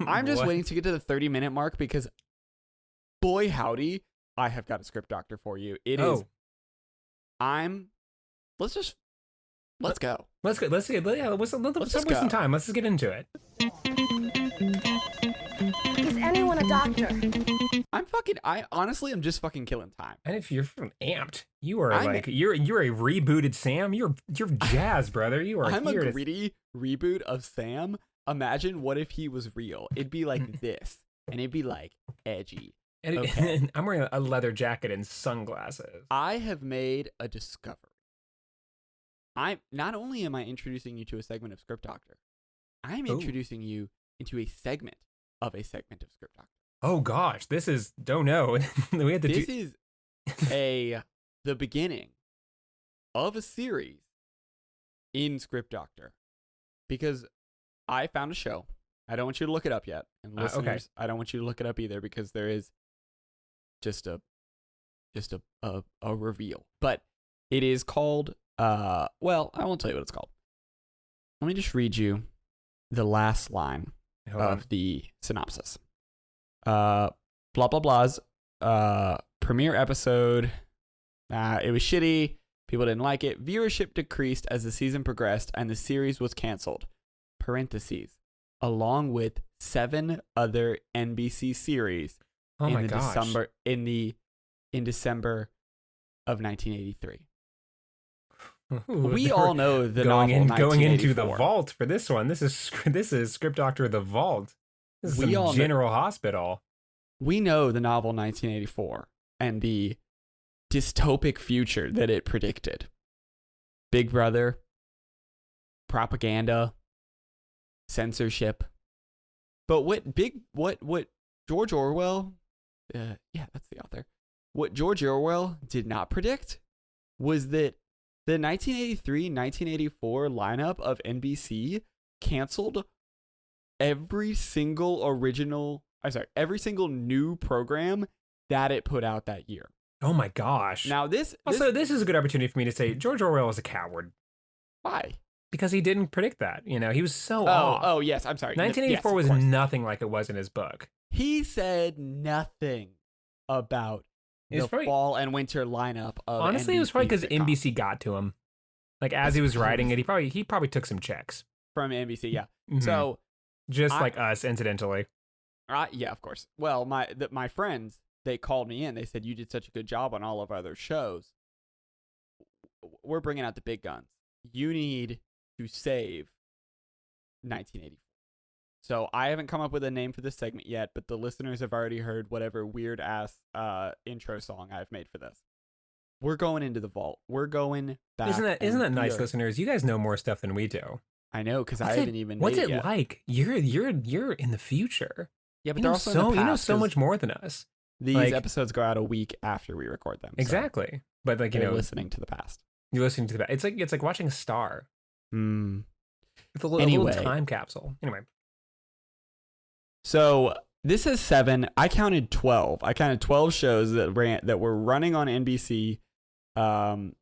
I'm just What? waiting to get to the 30-minute mark because, boy howdy, I have got a script doctor for you. It is. Let's go. Let's go. Let's get. Yeah, let's just stop wasting go. time. Let's just get into it. Is anyone a doctor? I honestly am just fucking killing time. And if you're fucking amped, you are I'm- like you're a rebooted Sam. You're jazzed, brother. You are. I'm here a to- gritty reboot of Sam. Imagine what if he was real. It'd be like this, and it'd be like edgy. And Okay. and I'm wearing a leather jacket and sunglasses. I have made a discovery. I'm not only am I introducing you to a segment of Script Doctor, I'm Ooh. introducing you into a segment of Script Doctor. Oh gosh, this is don't know. We have to This do. is the beginning of a series in Script Doctor, because I found a show. I don't want you to look it up yet, and Okay. listeners, I don't want you to look it up either because there is just a reveal. But it is called. Well, I won't tell you what it's called. Let me just read you the last line Hold on. of the synopsis. Blah blah blah's premiere episode. It was shitty. People didn't like it. Viewership decreased as the season progressed, and the series was canceled. Parentheses, along with 7 other NBC series Oh my in gosh. December of 1983. Ooh, We we're all know the going novel going into the 1984. vault for this one. This is Script Doctor the Vault. This is We all some know- General Hospital. We know the novel 1984 and the dystopic future that it predicted. Big Brother, propaganda, censorship. But what George Orwell, yeah, that's the author. What George Orwell did not predict was that the 1983-1984 lineup of NBC canceled every single new program that it put out that year. Oh my gosh. Now this Also, this is a good opportunity for me to say George Orwell is a coward why? because he didn't predict that. You know, he was so off. Oh yes, I'm sorry. 1984 Yes, was of course. nothing like it was in his book. He said nothing about It's the probably- fall and winter lineup of Honestly, it was probably because sitcom. NBC got to him. Like as he was writing it, he probably took some checks. From NBC, yeah. Mhm. So, just I- like us, incidentally. yeah, of course. Well, my friends, they called me in. They said, you did such a good job on all of our other shows. We're bringing out the big guns. You need to save 1984. So I haven't come up with a name for this segment yet, but the listeners have already heard whatever weird ass intro song I've made for this. We're going into the vault. We're going back. Isn't that and nice, we are- listeners? You guys know more stuff than we do. I know, because I What's haven't even What's made it yet. like? You're in the future. Yeah, but You they're know also in the you know past, so 'cause much more than us. These like- episodes go out a week after we record them. so Exactly. But like you they're know, listening to the past. you're listening to the back. It's like watching a star. Hmm. It's a little Anyway. time capsule. Anyway. So this is 7. I counted 12. I counted 12 shows that were running on NBC from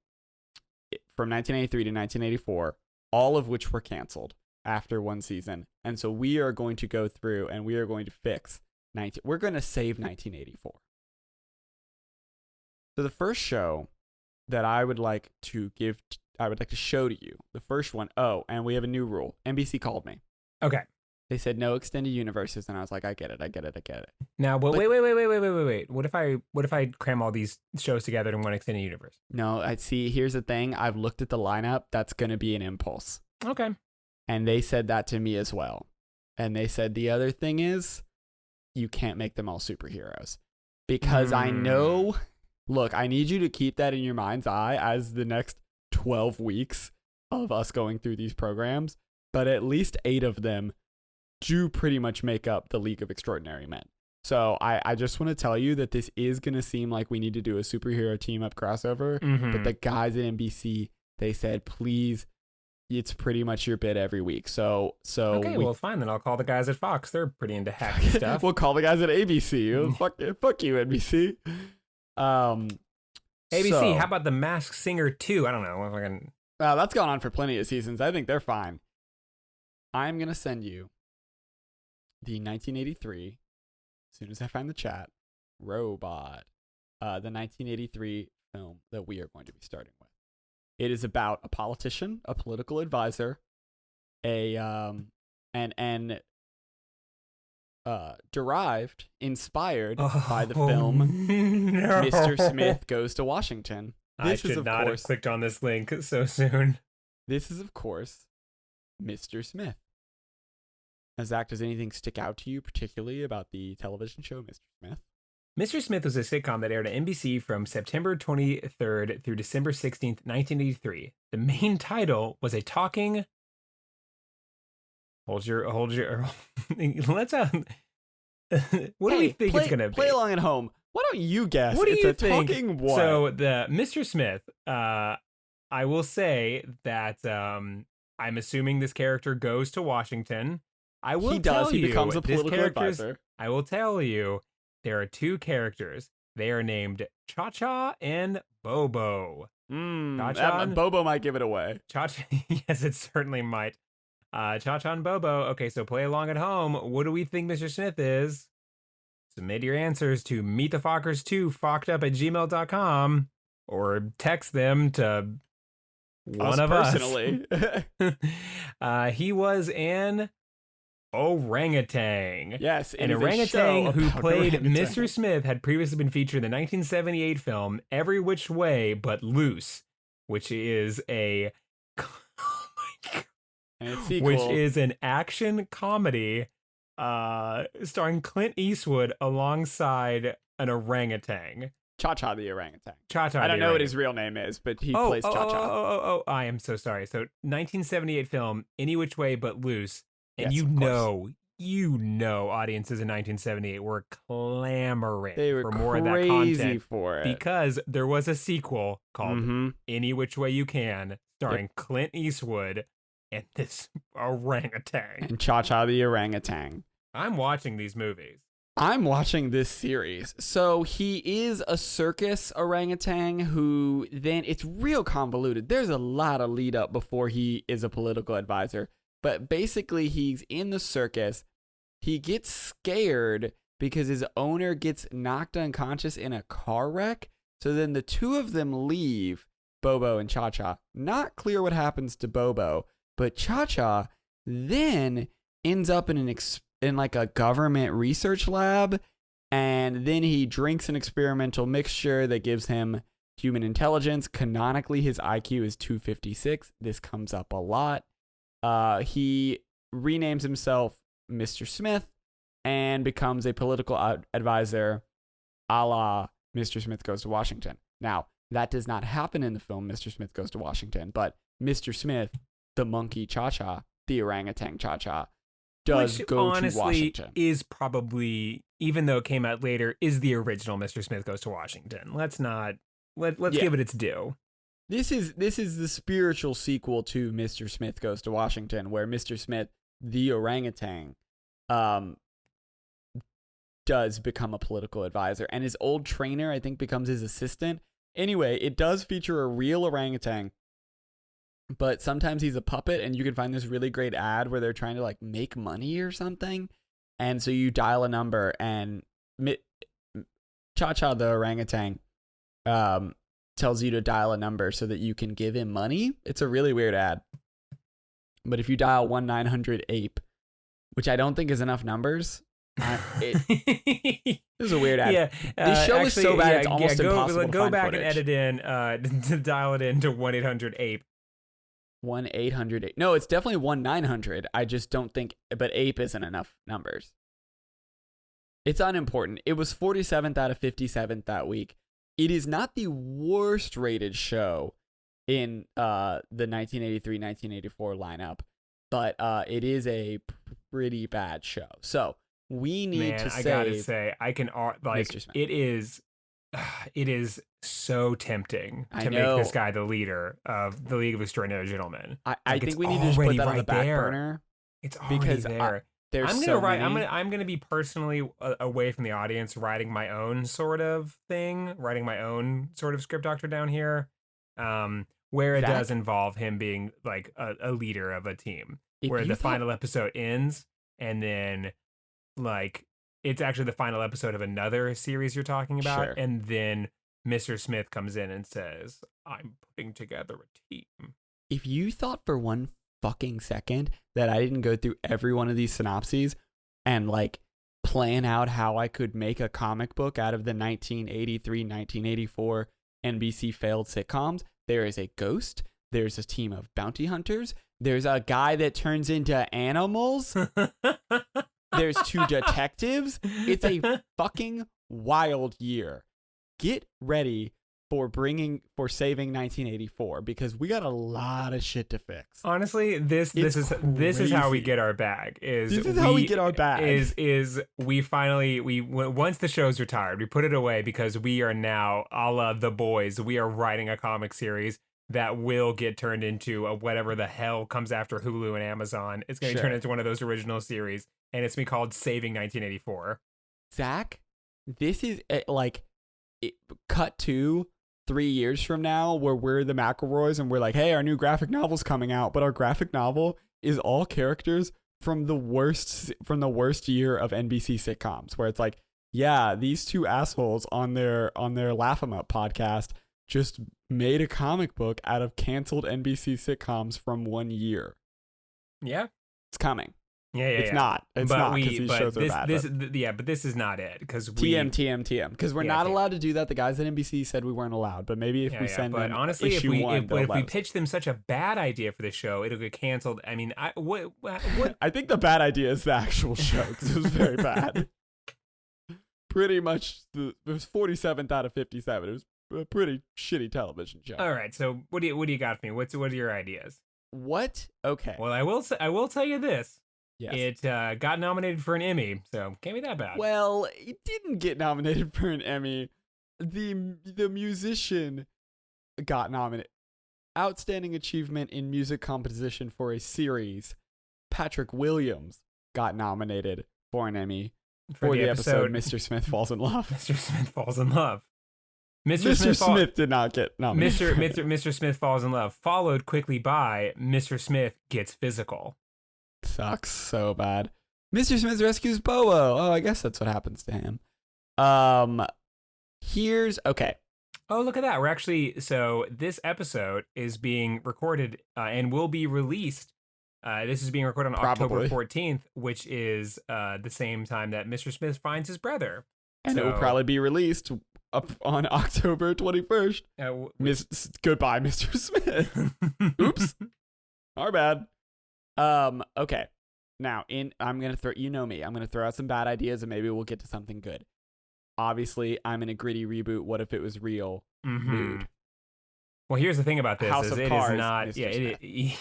1983 to 1984, all of which were canceled after one season. And so we are going to go through and we are going to fix we're going to save 1984. So the first show that I would like to show to you, the first one, and we have a new rule. NBC called me. Okay. They said no extended universes, and I was like, I get it. Now, But- wait. What if I cram all these shows together in one extended universe? No, I see. Here's the thing. I've looked at the lineup. That's going to be an impulse. Okay. And they said that to me as well. And they said the other thing is you can't make them all superheroes. Because I know, look, I need you to keep that in your mind's eye as the next 12 weeks of us going through these programs. But at least 8 of them do pretty much make up the League of Extraordinary Men. So I just want to tell you that this is going to seem like we need to do a superhero team up crossover. Mhm. But the guys at NBC, they said, please, it's pretty much your bit every week. So Okay, well, fine. Then I'll call the guys at Fox. They're pretty into hacky stuff. we'll call the guys at ABC. fuck you, NBC. ABC, so- how about the Masked Singer 2? I don't know. Fucking- That's gone on for plenty of seasons. I think they're fine. I'm going to send you the 1983, as soon as I find the chat, Robot, the 1983 film that we are going to be starting with. It is about a politician, a political advisor, derived, inspired by the film no. Mr. Smith Goes to Washington. I should not have clicked on this link so soon. This is, of course, Mr. Smith. Now, Zach, does anything stick out to you particularly about the television show Mr. Smith? Mr. Smith was a sitcom that aired on NBC from September 23rd through December 16th, 1983. The main title was a talking... Hold your... Let's... what do we think it's going to be? Play along at home. Why don't you guess? What do it's you a think? Talking what? So, the Mr. Smith, I will say that I'm assuming this character goes to Washington. I will tell you, he becomes a political advisor. I will tell you, there are two characters. They are named Cha-Cha and Bobo. Cha-Cha Bobo might give it away. Cha-Cha, yes, it certainly might. Cha-Cha and Bobo. Okay, so play along at home. What do we think Mr. Smith is? Submit your answers to meetthefockers2 fockedup@gmail.com or text them to one of us. Personally. He was an orangutan. Yes, an orangutan who played Mr. Smith had previously been featured in the 1978 film Every Which Way But Loose, which is a oh my God. And its sequel, which is an action comedy starring Clint Eastwood alongside an orangutan. Cha-Cha the orangutan. Cha-Cha. I don't know what his real name is, but he plays Cha-Cha. Oh, I am so sorry. So 1978 film, Any Which Way But Loose. And Yes, you know audiences in 1978 were clamoring They were for more of that crazy content for it. because there was a sequel called Mhm. Any Which Way You Can, starring Clint Eastwood and this orangutan. And Cha-Cha the orangutan. I'm watching these movies. I'm watching this series. So he is a circus orangutan who then, it's real convoluted. There's a lot of lead up before he is a political advisor. But basically, he's in the circus. He gets scared because his owner gets knocked unconscious in a car wreck. So then the two of them leave, Bobo and Cha-Cha. Not clear what happens to Bobo, but Cha-Cha then ends up in like a government research lab, and then he drinks an experimental mixture that gives him human intelligence. Canonically, his IQ is 256. This comes up a lot. He renames himself Mr. Smith and becomes a political advisor a la Mr. Smith Goes to Washington. Now, that does not happen in the film Mr. Smith Goes to Washington, but Mr. Smith, the monkey Cha-Cha, the orangutan Cha-Cha, does Which, go honestly, to Washington. Is probably, even though it came out later, is the original Mr. Smith Goes to Washington. Let's give it its due. This is the spiritual sequel to Mr. Smith Goes to Washington, where Mr. Smith, the orangutan, does become a political advisor, and his old trainer, I think, becomes his assistant. Anyway, it does feature a real orangutan, but sometimes he's a puppet, and you can find this really great ad where they're trying to like make money or something, and so you dial a number, and Cha-Cha the orangutan tells you to dial a number so that you can give him money. It's a really weird ad. But if you dial 1-900-APE, which I don't think is enough numbers, this is a weird ad. Yeah, this show is so bad, it's almost impossible to go find back footage. and edit in to dial it into 1-800-APE. 1-800-APE. No, it's definitely 1-900. I just don't think, but APE isn't enough numbers. It's unimportant. It was 47th out of 57th that week. It is not the worst rated show in the 1983-1984 lineup, but it is a pretty bad show. So we need to save. I gotta say, I can like Mr. Smith. it is so tempting to make this guy the leader of the League of Extraordinary Gentlemen. I think we need to just put that on the back burner. It's already there. I'm gonna be personally away from the audience, writing my own sort of thing, writing my own sort of script doctor down here, where it does involve him being like a leader of a team, where the final episode ends, and then like it's actually the final episode of another series you're talking about, Sure. and then Mr. Smith comes in and says, "I'm putting together a team." If you thought for one fucking second that I didn't go through every one of these synopses and like plan out how I could make a comic book out of the 1983, 1984 NBC failed sitcoms, there is a ghost, there's a team of bounty hunters, there's a guy that turns into animals, there's two detectives. It's a fucking wild year. Get ready for saving 1984 because we got a lot of shit to fix. Honestly, this It's is how we crazy. get our bag. This is how we get our bag. Is we finally once the show's retired, we put it away because we are now a la The Boys. We are writing a comic series that will get turned into whatever the hell comes after Hulu and Amazon. It's going to Sure. turn into one of those original series, and it's going to be called Saving 1984. Zach, this is cut to 3 years from now where we're the McElroys and we're like, hey, our new graphic novel's coming out, but our graphic novel is all characters from the worst year of NBC sitcoms, where it's like, yeah, these two assholes on their Laugh 'Em Up podcast just made a comic book out of canceled NBC sitcoms from 1 year. Yeah. It's coming. Yeah, It's not because these shows are bad. But this is not it because TM, because we're Yeah, not TM. allowed to do that. The guys at NBC said we weren't allowed, but maybe if we send but them honestly, issue one, they'll if we let us. pitch them such a bad idea for the show, it'll get canceled. I mean, what I think the bad idea is the actual show because it was very bad. Pretty much, it was 47th out of 57. It was a pretty shitty television show. All right, so what do you got for me? What are your ideas? What? Okay. Well, I will tell you this. Yes. It got nominated for an Emmy, so can't be that bad. Well, it didn't get nominated for an Emmy. The musician got nominated. Outstanding achievement in music composition for a series. Patrick Williams got nominated for an Emmy for the episode Mr. Smith Falls in Love. Mr. Smith Falls in Love. Mr. Smith did not get nominated. Mr. Smith Falls in Love, followed quickly by Mr. Smith Gets Physical. Sucks so bad. Mr. Smith rescues Bobo. Oh, I guess that's what happens to him. Okay. Oh, look at that. We're actually, so this episode is being recorded and will be released. This is being recorded on Probably. October 14th, which is the same time that Mr. Smith finds his brother. And it will So- probably be released up on October 21st. Goodbye, Mr. Smith. Oops. Our bad. Okay. Now, I'm going to throw, you know me, I'm going to throw out some bad ideas and maybe we'll get to something good. Obviously, I'm in a gritty reboot. What if it was real? Mood. Well, here's the thing about this: House is of it Cards, is not. Mr.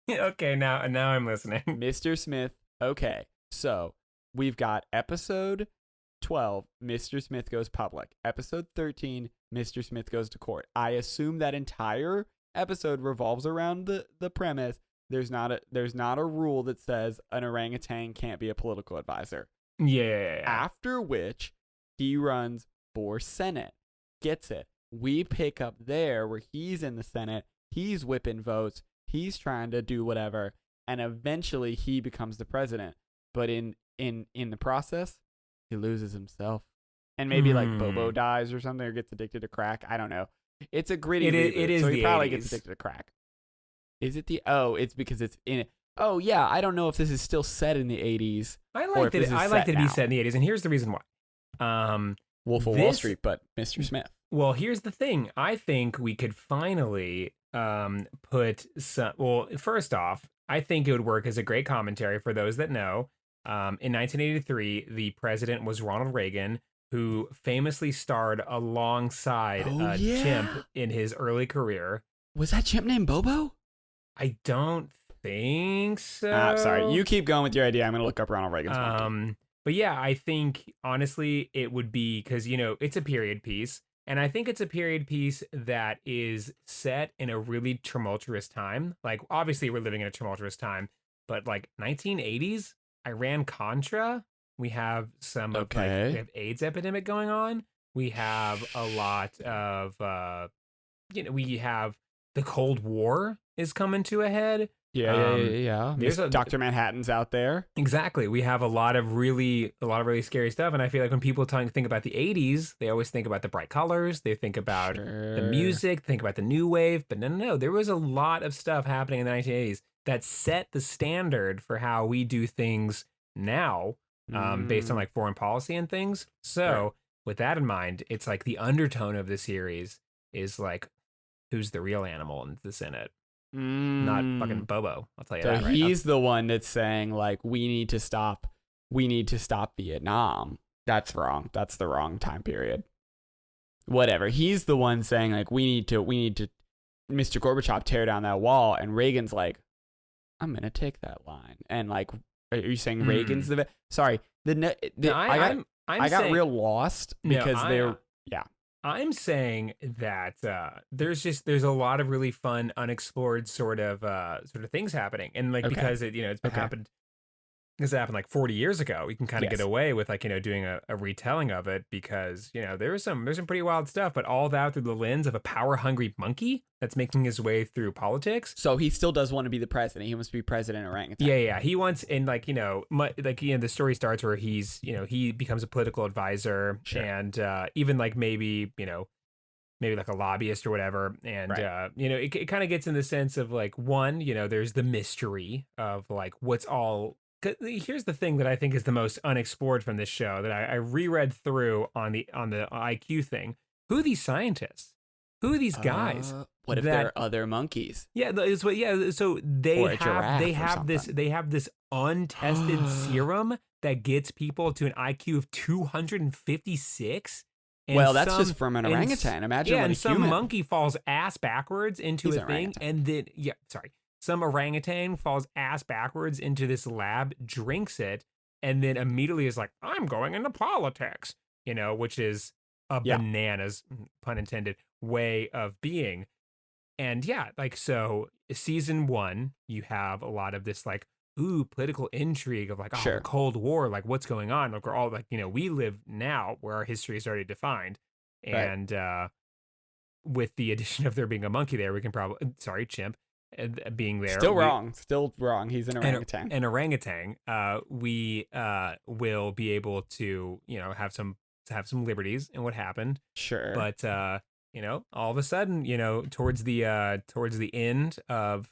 Okay, now I'm listening. Mr. Smith. Okay. So we've got episode 12, Mr. Smith Goes Public. Episode 13, Mr. Smith Goes to Court. I assume that entire episode revolves around the premise. There's not a rule that says an orangutan can't be a political advisor. Yeah. After which he runs for Senate. Gets it. We pick up there where he's in the Senate. He's whipping votes. He's trying to do whatever. And eventually he becomes the president. But in the process, he loses himself. And maybe like Bobo dies or something or gets addicted to crack. I don't know. It's a gritty reboot, it is so he the probably 80s. gets addicted to crack. Is it it's because it's in it. Oh yeah, I don't know if this is still set in the 80s. I or if like this that. is I like set that to be now. set in the 80s, and here's the reason why. Wolf of Wall Street, but Mr. Smith. Well, here's the thing. I think we could finally put some. Well, first off, I think it would work as a great commentary for those that know. In 1983, the president was Ronald Reagan, who famously starred alongside Chimp in his early career. Was that chimp named Bobo? I don't think so. Sorry, you keep going with your idea. I'm gonna look up Ronald Reagan's monkey. But yeah, I think honestly it would be because it's a period piece, and I think it's a period piece that is set in a really tumultuous time. Like obviously we're living in a tumultuous time, but like 1980s, Iran-Contra. We have some of we have AIDS epidemic going on. We have a lot of we have the Cold War is coming to a head. Yeah. There's Dr. Manhattan's out there. Exactly. We have a lot of really scary stuff, and I feel like when people think about the '80s, they always think about the bright colors, they think about the music, think about the new wave. But no, there was a lot of stuff happening in the 1980s that set the standard for how we do things now, based on like foreign policy and things. So with that in mind, it's like the undertone of the series is like, who's the real animal in the Senate? Not fucking Bobo. I'll tell you that. Right? He's the one that's saying like we need to stop Vietnam. That's wrong. That's the wrong time period. Whatever. He's the one saying like we need to Mr. Gorbachev tear down that wall, and Reagan's like, I'm gonna take that line. And like, are you saying Reagan's the sorry? I got real lost because I'm saying that there's a lot of really fun, unexplored sort of things happening, and like because it's happened. This happened like 40 years ago. We can kind of get away with like doing a retelling of it because there's some pretty wild stuff, but all that through the lens of a power hungry monkey that's making his way through politics. So he still does want to be the president. He wants to be president orangutan. Yeah. He wants, and like the story starts where he's he becomes a political advisor and even like maybe like a lobbyist or whatever. And, it kind of gets in the sense of like, one, there's the mystery of like what's all. Here's the thing that I think is the most unexplored from this show that I reread through on the IQ thing. Who are these scientists? Who are these guys? What if there are other monkeys? Yeah, so they have this untested serum that gets people to an IQ of 256. Well, that's just from an orangutan. Imagine what a some human. monkey falls ass backwards into a thing, and then some orangutan falls ass backwards into this lab, drinks it, and then immediately is like, I'm going into politics, which is a bananas, pun intended, way of being. And so season 1, you have a lot of this like, political intrigue of like, the Cold War, like what's going on? Like we're all like, we live now where our history is already defined. And with the addition of there being a monkey there, we can probably, chimp, being there. Still wrong. He's an orangutan. An orangutan. We will be able to, have some liberties in what happened. Sure. But all of a sudden, towards the end of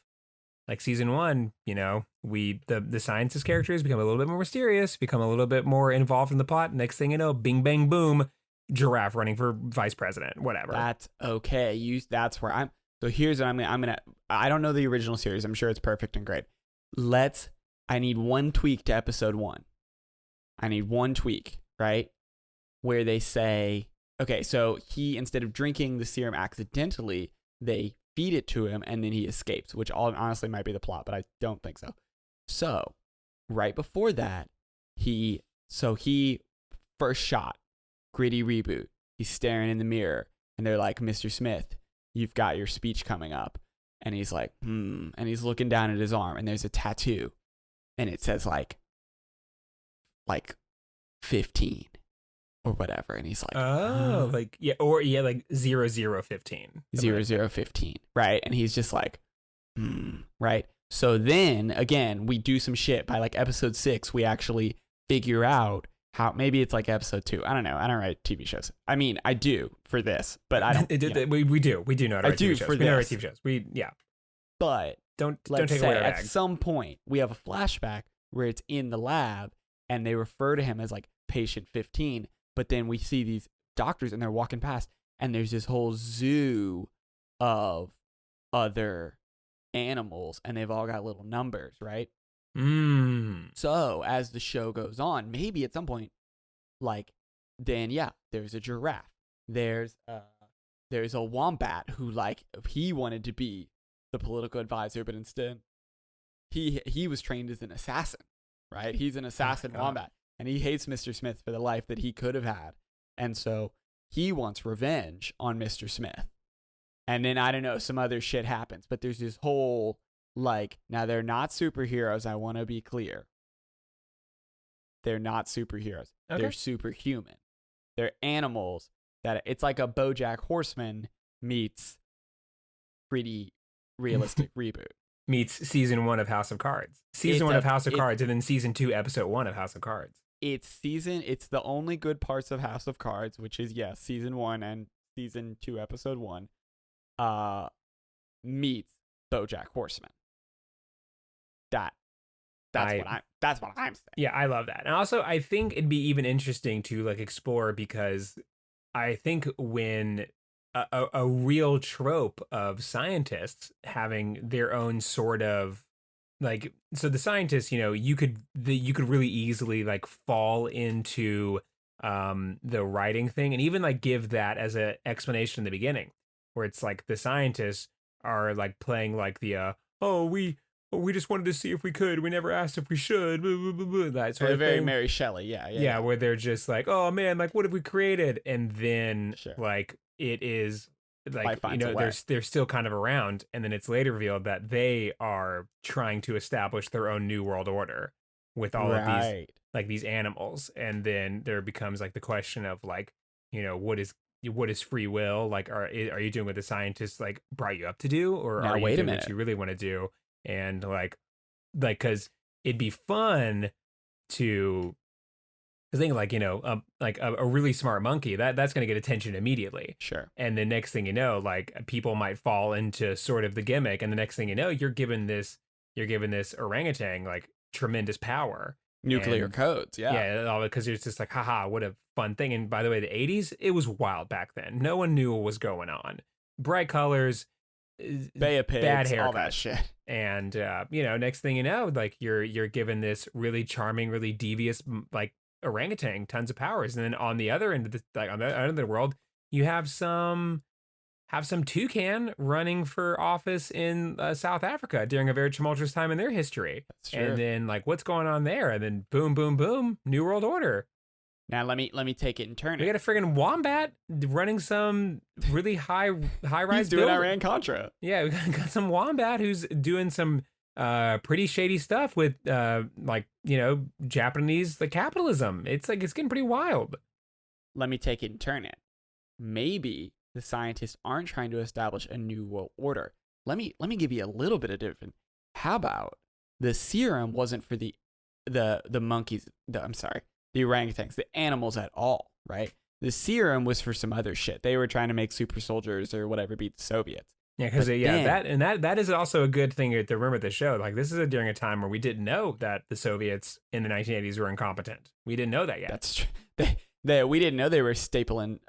like season 1, the scientist characters become a little bit more mysterious, become a little bit more involved in the plot. Next thing you know, bing bang boom, giraffe running for vice president, whatever. That's okay. That's where I'm. So here's what I'm gonna. I don't know the original series. I'm sure it's perfect and great. I need one tweak to episode 1. I need one tweak, right? Where they say, okay, so he, instead of drinking the serum accidentally, they feed it to him and then he escapes, which honestly might be the plot, but I don't think so. So right before that, he first shot, gritty reboot. He's staring in the mirror and they're like, Mr. Smith, you've got your speech coming up. And he's like, and he's looking down at his arm and there's a tattoo and it says like 15 or whatever. And he's like, like 0015. 0015. Right. And he's just like, right. So then again, we do some shit by like episode 6. We actually figure out how, maybe it's like episode 2. I don't know. I don't write TV shows. I mean, I do for this, but I don't. We do know how to write TV shows. We know how to write TV shows. But don't take away our at some point we have a flashback where it's in the lab and they refer to him as like patient 15, but then we see these doctors and they're walking past and there's this whole zoo of other animals and they've all got little numbers, right? So as the show goes on, maybe at some point, like, then there's a giraffe, there's a wombat who like he wanted to be the political advisor, but instead he was trained as an assassin, right? He's an assassin wombat, and he hates Mr. Smith for the life that he could have had, and so he wants revenge on Mr. Smith. And then I don't know, some other shit happens, but there's this whole like, now they're not superheroes. I want to be clear. They're not superheroes. Okay. They're superhuman. They're animals that it's like a BoJack Horseman meets pretty realistic reboot. meets season 1 of House of Cards. Season It's 1 a- of House of it's- Cards, and then season 2, episode 1 of House of Cards. It's the only good parts of House of Cards, which is yes, season 1 and season 2, episode 1, meets BoJack Horseman. That's what I'm saying. Yeah, I love that. And also, I think it'd be even interesting to like explore, because I think when a real trope of scientists having their own sort of like, so the scientists, you could really easily like fall into the writing thing, and even like give that as an explanation in the beginning, where it's like the scientists are like playing like the we just wanted to see if we could. We never asked if we should. Blah, blah, blah, blah, that sort of very thing. Mary Shelley, Yeah, where they're just like, oh man, like what have we created? And then Sure. like it is like Life finds a way. they're still kind of around, and then it's later revealed that they are trying to establish their own new world order with all of these like these animals. And then there becomes like the question of like, what is free will? Like are you doing what the scientists like brought you up to do, or Now, are you wait a doing minute. what you really want to do? And like because it'd be fun to think like a really smart monkey that's going to get attention immediately, Sure. and the next thing you know, like people might fall into sort of the gimmick, and the next thing you know, you're given this orangutan like tremendous power, Nuclear And- codes, yeah. all because it's just like, haha, what a fun thing. And by the way, the 80s, it was wild back then. No one knew what was going on. Bright colors, Bay of Pigs, bad all that haircuts. shit. And next thing you know, like you're given this really charming, really devious like orangutan, tons of powers. And then on the other end of the on the other end of the world, you have some toucan running for office in South Africa during a very tumultuous time in their history. That's true. And then like what's going on there? And then boom, boom, boom, New World Order. Now let me take it and turn We it. got a friggin' wombat running some really high rise. He's doing Iran Contra. Yeah, we got some wombat who's doing some pretty shady stuff with Japanese capitalism. It's getting pretty wild. Let me take it and turn it. Maybe the scientists aren't trying to establish a new world order. Let me give you a little bit of different. How about the serum wasn't for the monkeys? The orangutans, the animals at all, right? The serum was for some other shit. They were trying to make super soldiers or whatever beat the Soviets. Yeah, because But then- that is also a good thing to remember at the show. Like this is during a time where we didn't know that the Soviets in the 1980s were incompetent. We didn't know that yet. That's true. We didn't know they were stapling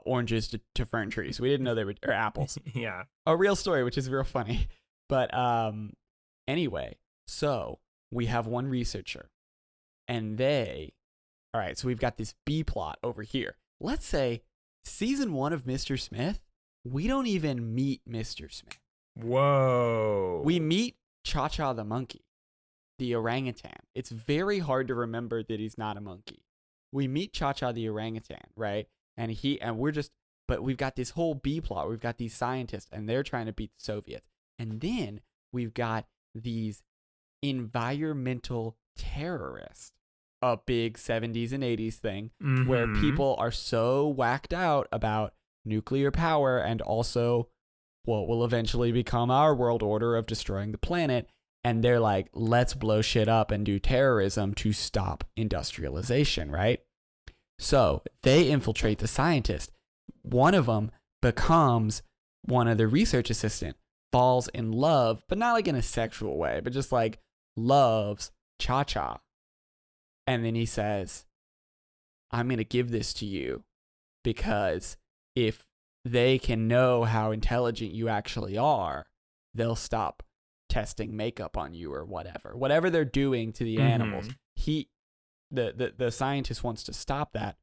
oranges to fern trees. We didn't know they were or apples. Yeah. A real story, which is real funny. But anyway, so we have one researcher, and all right, so we've got this B plot over here. Let's say season 1 of Mr. Smith, we don't even meet Mr. Smith. Whoa. We meet Cha-Cha the monkey, the orangutan. It's very hard to remember that he's not a monkey. We meet Cha-Cha the orangutan, right? And but we've got this whole B plot. We've got these scientists, and they're trying to beat the Soviets. And then we've got these environmental terrorists, a big 70s and 80s thing, where Mhm. people are so whacked out about nuclear power and also what will eventually become our world order of destroying the planet. And they're like, let's blow shit up and do terrorism to stop industrialization, right? So they infiltrate the scientist. One of them becomes one of the research assistant, falls in love, but not like in a sexual way, but just like loves Cha-Cha. And then he says, I'm going to give this to you because if they can know how intelligent you actually are, they'll stop testing makeup on you or whatever they're doing to the animals. The scientist wants to stop that,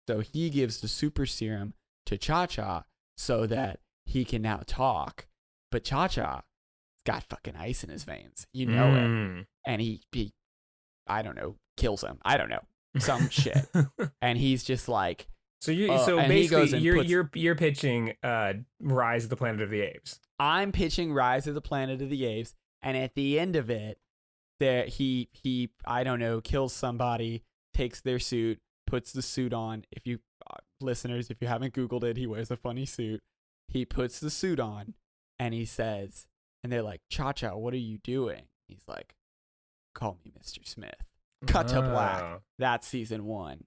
so he gives the super serum to Cha-Cha so that he can now talk. But Cha-Cha's got fucking ice in his veins, it, and he I don't know, kills him. I don't know, some shit, and he's just like. So and he goes basically and you're pitching Rise of the Planet of the Apes. I'm pitching Rise of the Planet of the Apes, and at the end of it, he I don't know, kills somebody, takes their suit, puts the suit on. If you listeners, if you haven't Googled it, he wears a funny suit. He puts the suit on, and he says, And they're like, Cha-Cha, what are you doing? He's like, call me Mr. Smith. Cut to black. Oh. That's season 1.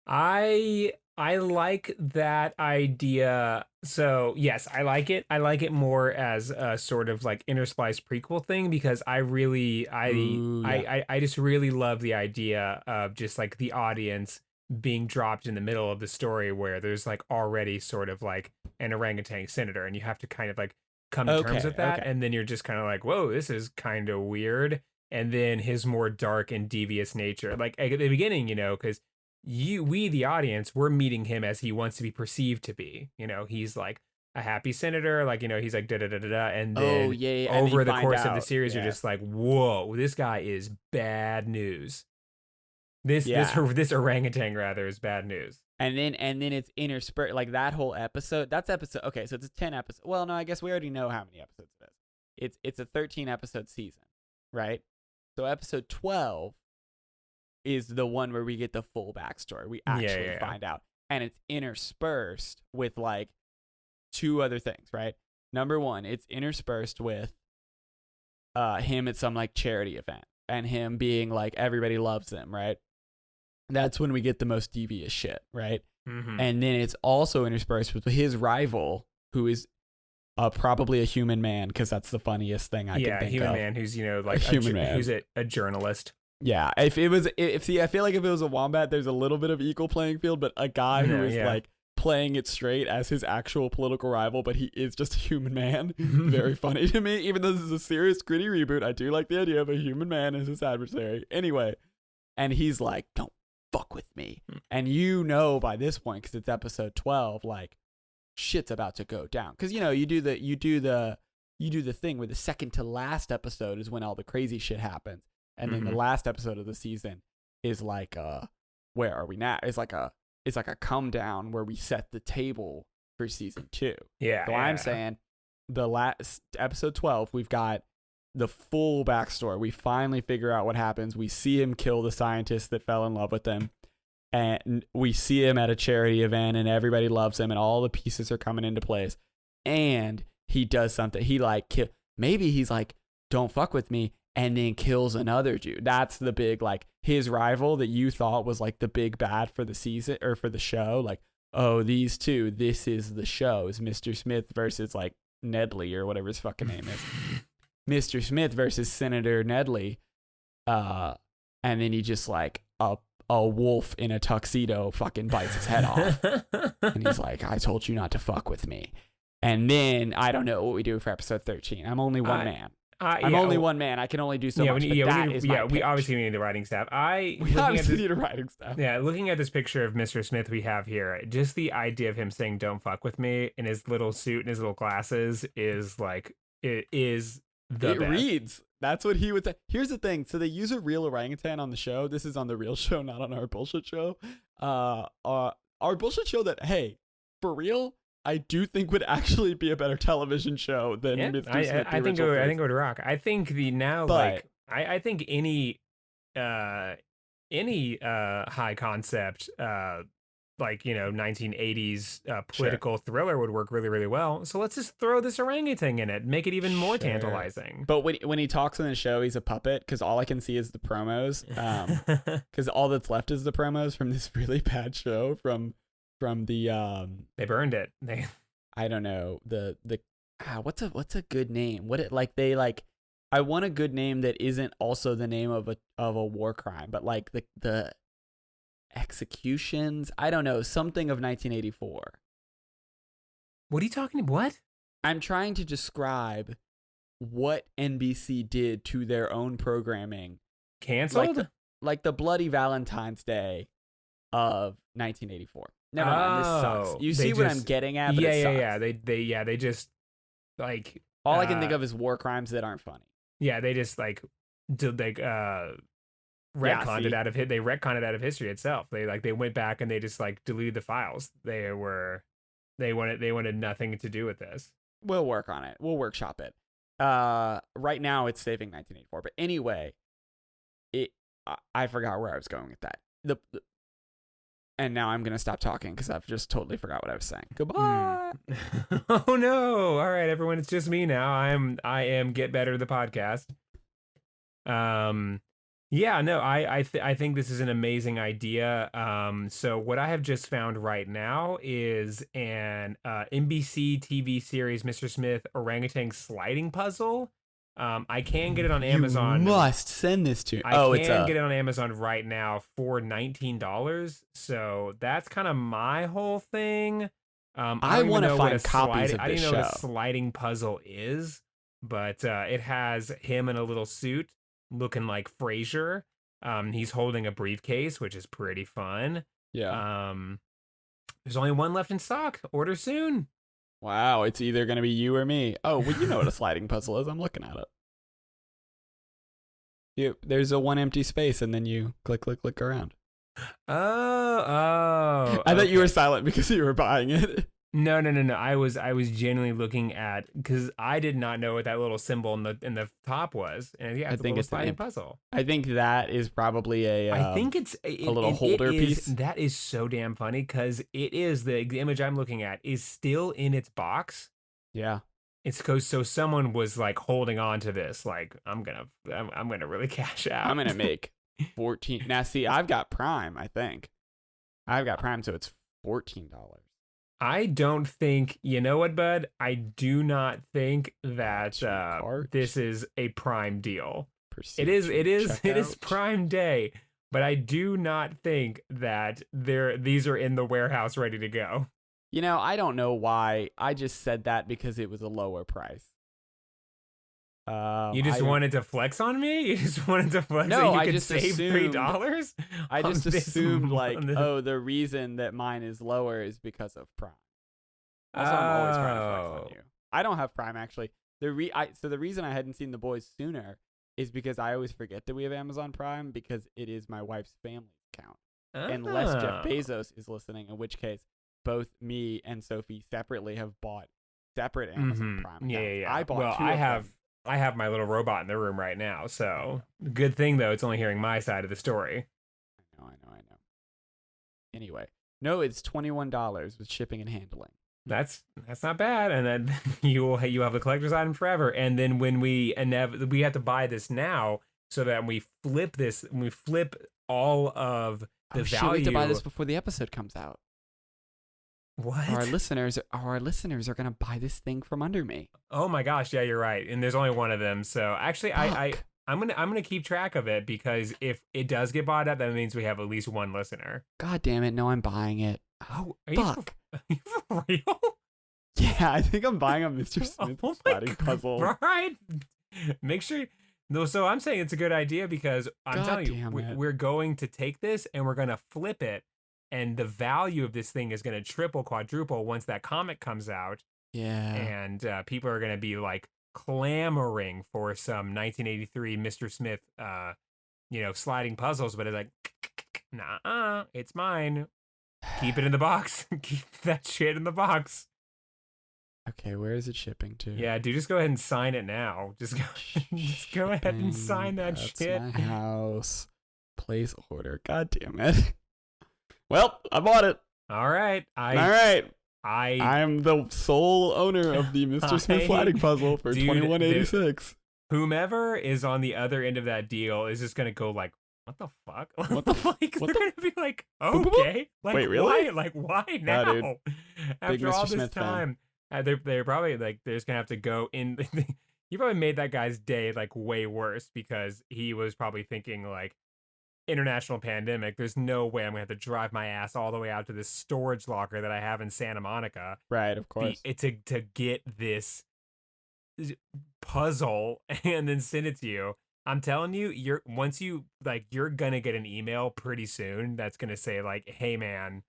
I like that idea. So yes, I like it. I like it more as a sort of like interspliced prequel thing because I really Ooh, yeah. I just really love the idea of just like the audience being dropped in the middle of the story where there's like already sort of like an orangutan senator and you have to kind of like come to terms Okay, with that okay. and then you're just kind of like, whoa, this is kind of weird. And then his more dark and devious nature, like at the beginning, because we the audience, we're meeting him as he wants to be perceived to be. He's like a happy senator, like he's like da da da da da, and Oh, then yeah, and you over the find course of the out. series, you're Yeah. just like, whoa, this guy is bad news. This Yeah. this orangutan rather is bad news. And then it's interspersed, like that whole episode. That's episode. Okay, so it's a 10 episode. Well, no, I guess we already know how many episodes it is. It's a 13 episode season, right? So episode 12 is the one where we get the full backstory. We actually Yeah. find out, and it's interspersed with like 2 other things, right? Number 1, it's interspersed with him at some like charity event, and him being like everybody loves him, right? That's when we get the most devious shit, right? Mm-hmm. And then it's also interspersed with his rival, who is probably a human man, because that's the funniest thing I can think human of. man who's like human man. who's a journalist. Yeah, if I feel like if it was a wombat, there's a little bit of equal playing field, but a guy who is like playing it straight as his actual political rival, but he is just a human man. Very funny to me. Even though this is a serious, gritty reboot, I do like the idea of a human man as his adversary. Anyway, and he's like, don't fuck with me. And by this point, because it's episode 12, like shit's about to go down. Because you do the thing where the second to last episode is when all the crazy shit happens, and then the last episode of the season is like where are we now? It's like a come down where we set the table for season 2. Yeah. So I'm saying the last episode 12, we've got the full backstory. We finally figure out what happens. We see him kill the scientist that fell in love with him, and we see him at a charity event, and everybody loves him, and all the pieces are coming into place. And he does something. He maybe he's like, don't fuck with me, and then kills another dude. That's the big, like, his rival that you thought was like the big bad for the season or for the show. Like, oh, these two, this is the show. Is Mr. Smith versus like Nedley or whatever his fucking name is. Mr. Smith versus Senator Nedley. And then he just like a wolf in a tuxedo fucking bites his head off. And he's like, I told you not to fuck with me. And then I don't know what we do for episode 13. I'm only one man. I'm only one man. I can only do so much. We pitch. obviously need the writing staff. We obviously need a writing staff. Yeah, looking at this picture of Mr. Smith we have here, just the idea of him saying "Don't fuck with me" in his little suit and his little glasses is like it is the best. Reads. That's what he would say. Here's the thing. So they use a real orangutan on the show. This is on the real show, not on our bullshit show. Our bullshit show that, hey, for real, I do think would actually be a better television show than Mr. Smith. I think it would rock. I think I think any high concept 1980s political thriller would work really, really well. So let's just throw this orangutan in it, make it even more tantalizing. But when he talks in the show, he's a puppet, because all I can see is the promos. Because all that's left is the promos from this really bad show from the they burned it. I don't know, what's a good name? I want a good name that isn't also the name of a war crime, but like the executions. I don't know, something of 1984. What are you talking about? What? I'm trying to describe what NBC did to their own programming. Canceled? Like the Bloody Valentine's Day of 1984. Never mind, this sucks. You see what I'm getting at? But it sucks. They just like all I can think of is war crimes that aren't funny. Yeah, they just like did retconned it out of They retconned it out of history itself. They went back and they just like deleted the files. They wanted nothing to do with this. We'll work on it. We'll workshop it. Right now it's saving 1984. But anyway, I forgot where I was going with that. And now I'm gonna stop talking because I've just totally forgot what I was saying. Goodbye. Oh no! All right, everyone, it's just me now. I am Get Better the podcast. Yeah, no, I think this is an amazing idea. So what I have just found right now is an NBC TV series, Mr. Smith Orangutan Sliding Puzzle. I can get it on Amazon. You must send this to. I can get it on Amazon right now for $19. So that's kind of my whole thing. I want to find copies of I this didn't know what show. a sliding puzzle is, but it has him in a little suit looking like Frasier. He's holding a briefcase, which is pretty fun. Yeah. There's only one left in stock. Order soon. Wow, it's either gonna be you or me. Oh, well, you know what a sliding puzzle is. I'm looking at it. There's a one empty space, and then you click around. Oh. I thought you were silent because you were buying it. No. I was genuinely looking at, because I did not know what that little symbol in the top was, and yeah, I think it's sliding puzzle. I think that is probably I think it's a little holder piece. That is so damn funny because it is the image I'm looking at is still in its box. Yeah. It's because so someone was like holding on to this, like I'm gonna really cash out. I'm gonna make 14. Now, see, I've got Prime. I think I've got Prime, so it's $14. I don't think, you know what, bud? I do not think that this is a Prime deal. It is Prime Day, but I do not think that these are in the warehouse ready to go. You know, I don't know why. I just said that because it was a lower price. You just wanted to flex on me? You just wanted to flex no, that you I could just save assumed, $3? I just assumed the reason that mine is lower is because of Prime. Also, I'm always trying to flex on you. I don't have Prime, actually. So the reason I hadn't seen The Boys sooner is because I always forget that we have Amazon Prime because it is my wife's family account. Unless Jeff Bezos is listening, in which case both me and Sophie separately have bought separate Amazon Prime accounts. Yeah. I bought two of them. I have my little robot in the room right now, so good thing though it's only hearing my side of the story. I know. Anyway, no, it's $21 with shipping and handling. That's not bad, and then you have the collector's item forever. And then when we have to buy this now, so that we flip all of the value. We have to buy this before the episode comes out. What? Our listeners are gonna buy this thing from under me. Oh my gosh, yeah, you're right. And there's only one of them, so actually, I'm gonna keep track of it because if it does get bought up, that means we have at least one listener. God damn it! No, I'm buying it. Oh, are you for real? Yeah, I think I'm buying a Mr. Smith sliding puzzle. Right. Make sure. No, so I'm saying it's a good idea because I'm telling you, we're going to take this and we're gonna flip it, and the value of this thing is gonna triple, quadruple once that comic comes out. Yeah. And people are gonna be like clamoring for some 1983 Mr. Smith, sliding puzzles. But it's like, nah, it's mine. Keep it in the box. Keep that shit in the box. Okay, where is it shipping to? Yeah, dude, just go ahead and sign it now. Just go ahead and sign that shit. My house. Place order. God damn it. Well, I bought it. All right. I am the sole owner of the Mr. Smith sliding puzzle for $21.86. Whomever is on the other end of that deal is just gonna go like, what the fuck? What the fuck? They're gonna be like, okay, like, wait, really? Why? Like, why now? Yeah, After all this time, they're probably like, they're just gonna have to go in. You probably made that guy's day like way worse because he was probably thinking like, international pandemic. There's no way I'm gonna have to drive my ass all the way out to this storage locker that I have in Santa Monica. Right, of course. To get this puzzle and then send it to you. I'm telling you, you're gonna get an email pretty soon that's gonna say like, hey man,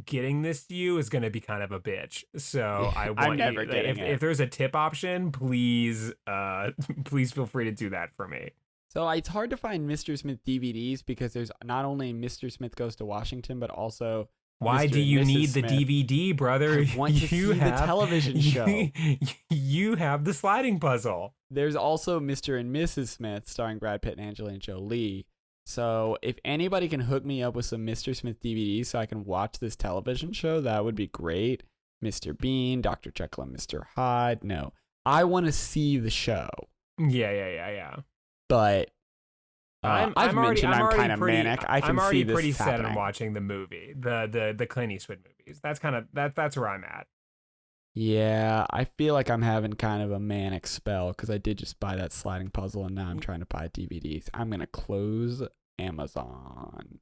getting this to you is gonna be kind of a bitch. So I want I'm never getting it. If there's a tip option, please feel free to do that for me. So it's hard to find Mr. Smith DVDs because there's not only Mr. Smith Goes to Washington, but also why do you need the DVD, brother? I want to see the television show. You have the sliding puzzle. There's also Mr. and Mrs. Smith, starring Brad Pitt and Angelina Jolie. So if anybody can hook me up with some Mr. Smith DVDs so I can watch this television show, that would be great. Mr. Bean, Dr. Jekyll and Mr. Hyde. No, I want to see the show. Yeah. But I've mentioned I'm kind of pretty, manic. I can I'm already see this pretty set happening. on watching the movie, the Clint Eastwood movies. That's kind of that's where I'm at. Yeah, I feel like I'm having kind of a manic spell because I did just buy that sliding puzzle and now I'm trying to buy DVDs. I'm going to close Amazon.